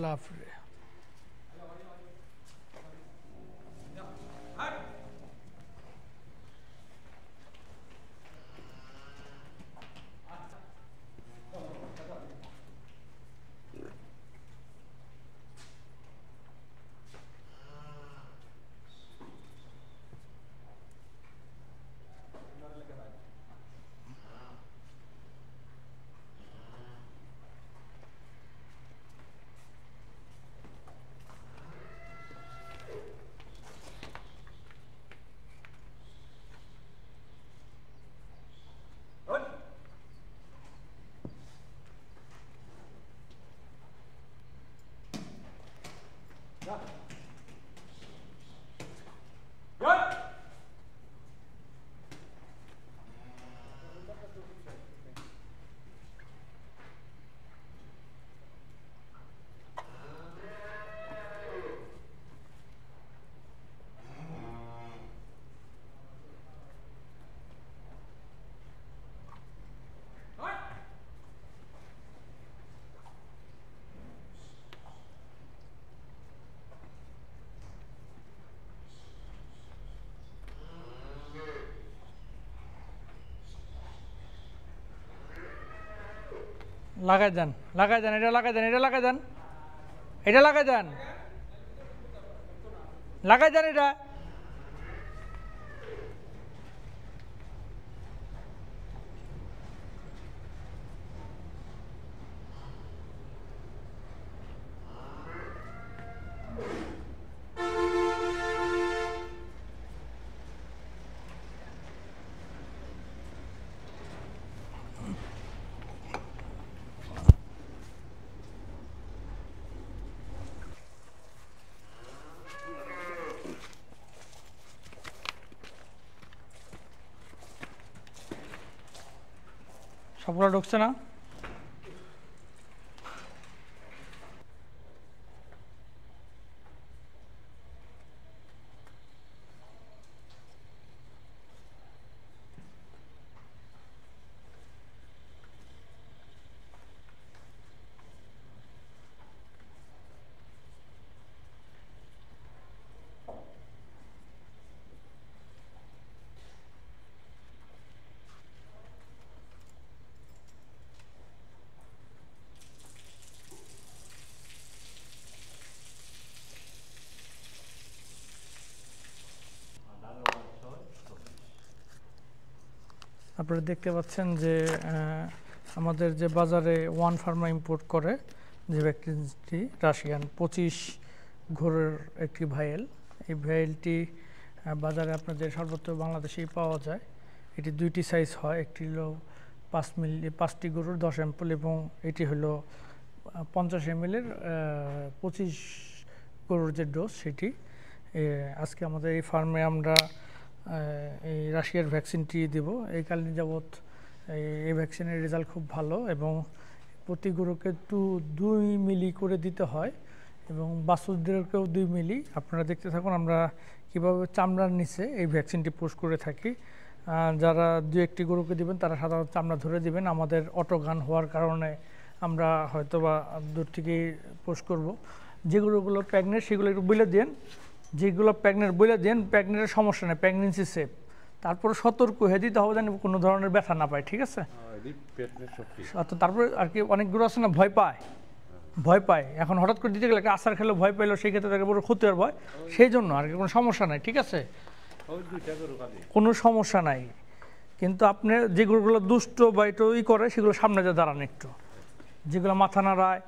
লাফরে লাগাই দেন এটা লাগাই দেন এটা সবগুলো ঢুকছে না আপনারা দেখতে পাচ্ছেন যে আমাদের যে বাজারে ওয়ান ফার্মা ইম্পোর্ট করে যে ভ্যাকসিনটি রাশিয়ান 25 ঘোরের একটি ভাইয়েল। এই ভাইয়েলটি বাজারে আপনাদের সর্বত্র বাংলাদেশেই পাওয়া যায়। এটি দুইটি সাইজ হয়, একটি হলো 5টি গরুর 10 অ্যাম্পুল এবং এটি হলো 50 ml 25 গরুর যে ডোজ সেটি। আজকে আমাদের এই ফার্মে আমরা এই রাশিয়ার ভ্যাকসিনটি দেব। এই কালীন যাবৎ এই ভ্যাকসিনের রেজাল্ট খুব ভালো এবং প্রতি গরুকে 2 মিলি করে দিতে হয় এবং বাছুরদেরকেও 2 মিলি। আপনারা দেখতে থাকুন আমরা কীভাবে চামড়ার নিচে এই ভ্যাকসিনটি পোস্ট করে থাকি। যারা 2-1টি গরুকে দিবেন তারা সাধারণত চামড়া ধরে দিবেন। আমাদের অটো গান হওয়ার কারণে আমরা হয়তো বা দূর থেকেই পোস্ট করব। যে গরুগুলো প্রেগনেন্ট সেগুলো একটু বলে দেন, যেগুলো প্রেগনেন্ট বলে দেন প্রেগনেন্টের সমস্যা নেই, প্রেগনেন্সি সেফ। তারপরে সতর্ক হয়ে দিতে হবে যেন কোনো ধরনের ব্যথা না পায়, ঠিক আছে? তারপরে আর কি অনেক গরু আছে না ভয় পায়, এখন হঠাৎ করে দিতে গেলে আসার খেলে ভয় পাইলো, সেই ক্ষেত্রে তাকে বড় ক্ষতি হওয়ার ভয়, সেই জন্য আর কি কোনো সমস্যা নাই, ঠিক আছে? কোনো সমস্যা নাই, কিন্তু আপনি যে গরুগুলো দুষ্ট বা একটু করে সেগুলো সামনে যা দাঁড়ান, একটু যেগুলো মাথা নাড়ায়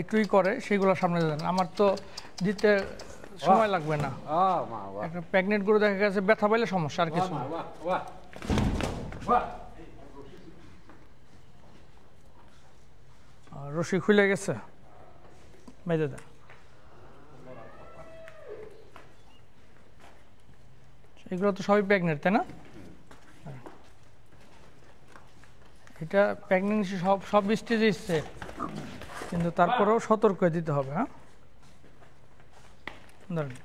একটুই করে সেগুলো সামনে যা দাঁড়ান। আমার তো দিতে সময় লাগবে না। একটা প্রেগনেন্ট গরু দেখা গেছে ব্যথা পাইলে সমস্যা, আর কিছু। রশি খুলে গেছে, বেঁধে দেন। এগুলো তো সবই প্রেগনেন্ট, তাই না? এটা প্রেগনেন্সি সব স্টেজে এসছে, কিন্তু তারপরেও সতর্ক দিতে হবে। হ্যাঁ, ধরেন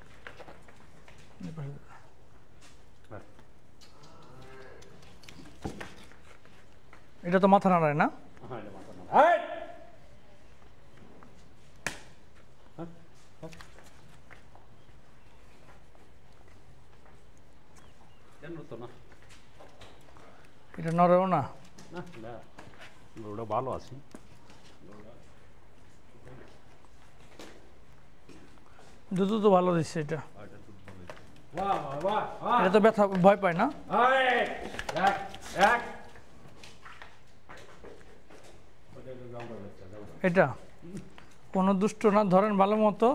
এটা তো মাথা নাড়ায় না। না এটা নড়েও না। না না গরুটা ভালো আছে। দুধ তো ভালো দিচ্ছে এটা। বাহ বাহ বাহ এটা তো ব্যথা ভয় পায় না। এক এক এটা কোনো দুষ্ট না, ধরেন ভালো মতো।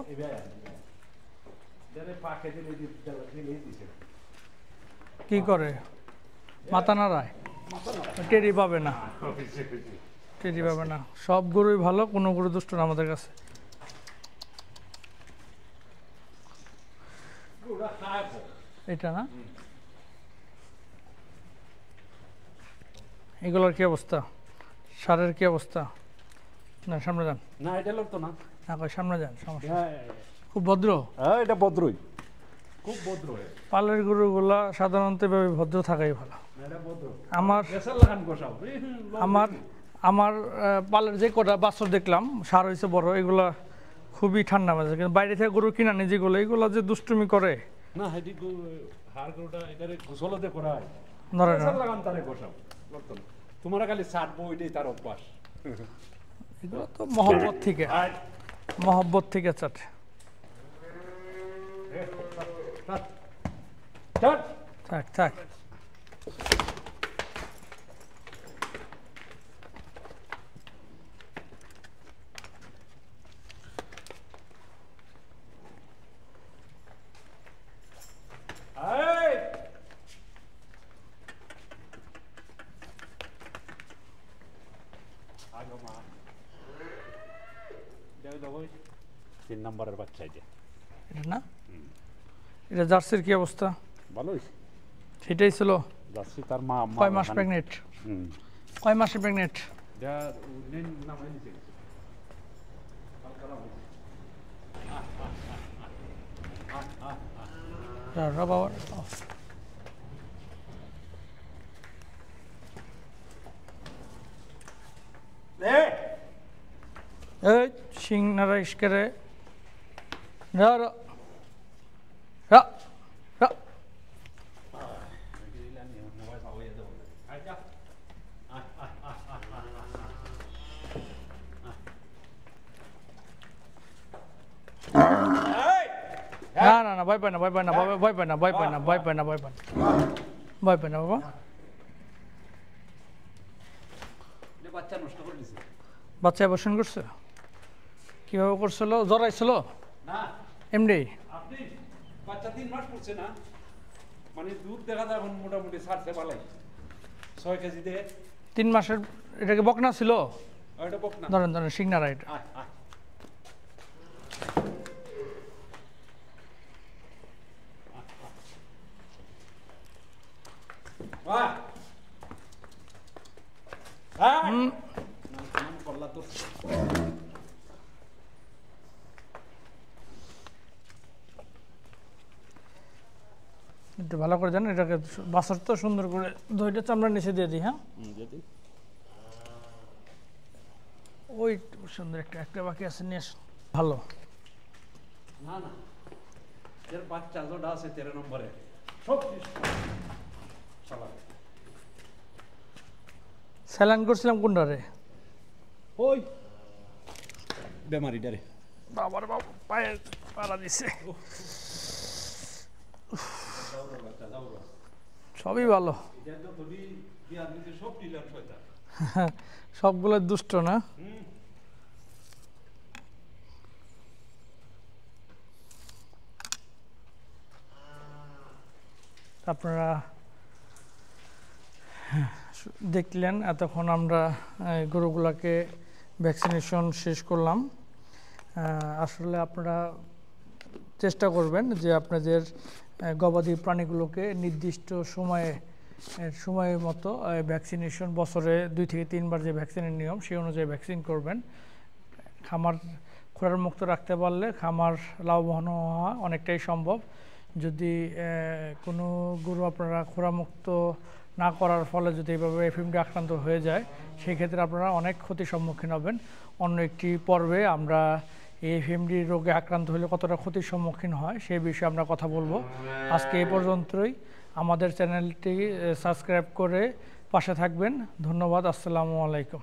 কি করে মাথা নাড়ায়, টেরি পাবে না, টেরি পাবে না। সব গরুই ভালো, কোনো গরু দুষ্ট না আমাদের কাছে। এটা না, এগুলোর কি অবস্থা, সারের কি অবস্থা? না সামনে যান। না এটা লোক তো না, না কই সামনে যান, সমস্যা। খুব ভদ্র। হ্যাঁ এটা ভদ্রই, খুব ভদ্র। পালের গরুগুলা সাধারণত এভাবে ভদ্র থাকাই ভালো। আমার আমার পালের যে কটা বাছর দেখলাম সার হয়েছে বড়, এগুলা খুবই ঠান্ডা মাঝে। কিন্তু বাইরে থেকে গরু কিনা নিয়ে যেগুলো, এগুলা যে দুষ্টুমি করে না, হেডি হার গরুটা এটারে গোসলতে করা হয়, ধরে না। লাগান তারে গোসাও করতো না, তোমরা খালি ছাড়বো, ওইটাই তার অভ্যাস। এগুলো তো মহব্বত থেকে, মহব্বত থেকে চাটে। থাক থাক। তিন নম্বরের বাচ্চা এটা। এটা না, এটা জার্সির কি অবস্থা? ভালোই, সেটাই ছিল। জার্সি তার মা কয় মাস প্রেগনেন্ট? কয় মাসে প্রেগনেন্ট? এই সিং নারা ইস্কারে রা রা রা রা। না না না, ভয় পায় না, ভয় পায় না, ভয় পায় না, ভয় পায় না, ভয় পায় না, ভয় পায় না, ভয় পায় না বাবা। বাচ্চা নষ্ট করে দিছে, বাচ্চা অ্যাবর্শন করছে? কিভাবে করছিল? জড়াইছিল না এমডি? আপনি বাচ্চা 3 মাস পড়ছে না, মানে দুধ দেখা যায় এখন মোটামুটি ছাড়ছে ভালোই, 6 কেজি দিয়ে। 3 মাসের এটাকে বকনা ছিল? ওইটা বকনা। ধরেন ধরেন সিংনারা এটা। বাহ করলা তো একটু ভালো করে জানেন, এটাকে বাছর তো সুন্দর করে দইটা চামড়া নিচে দিয়ে দিই। হ্যাঁ ওই সুন্দর একটা একটা বাকি আছে, নিয়ে আসুন। ভালো না না, এর বাচ্চা যেটা আছে 13 নম্বরে সব সালা। স্যালাইন করছিলাম কোনটারে? ওই বেমারিটারে। বাবার বাবা পায়ে পাড়া দিছে। সবই ভালো, সবগুলো দুষ্ট না। আপনারা দেখলেন এতক্ষণ আমরা গরুগুলাকে ভ্যাকসিনেশন শেষ করলাম। আসলে আপনারা চেষ্টা করবেন যে আপনাদের গবাদি প্রাণীগুলোকে নির্দিষ্ট সময়ের মতো ভ্যাকসিনেশন, বছরে 2 থেকে 3 বার যে ভ্যাকসিনের নিয়ম সেই অনুযায়ী ভ্যাকসিন করবেন। খামার খোরার মুক্ত রাখতে পারলে খামার লাভবান হওয়া অনেকটাই সম্ভব। যদি কোনো গরু আপনারা খোরামুক্ত না করার ফলে যদি এইভাবে এফএমডি আক্রান্ত হয়ে যায়, সেই ক্ষেত্রে আপনারা অনেক ক্ষতির সম্মুখীন হবেন। অন্য একটি পর্বে আমরা এই এফএমডি রোগে আক্রান্ত হলে কতটা ক্ষতির সম্মুখীন হয় সেই বিষয়ে আমরা কথা বলবো। আজকে এই পর্যন্তই। আমাদের চ্যানেলটি সাবস্ক্রাইব করে পাশে থাকবেন। ধন্যবাদ। আসসালামু আলাইকুম।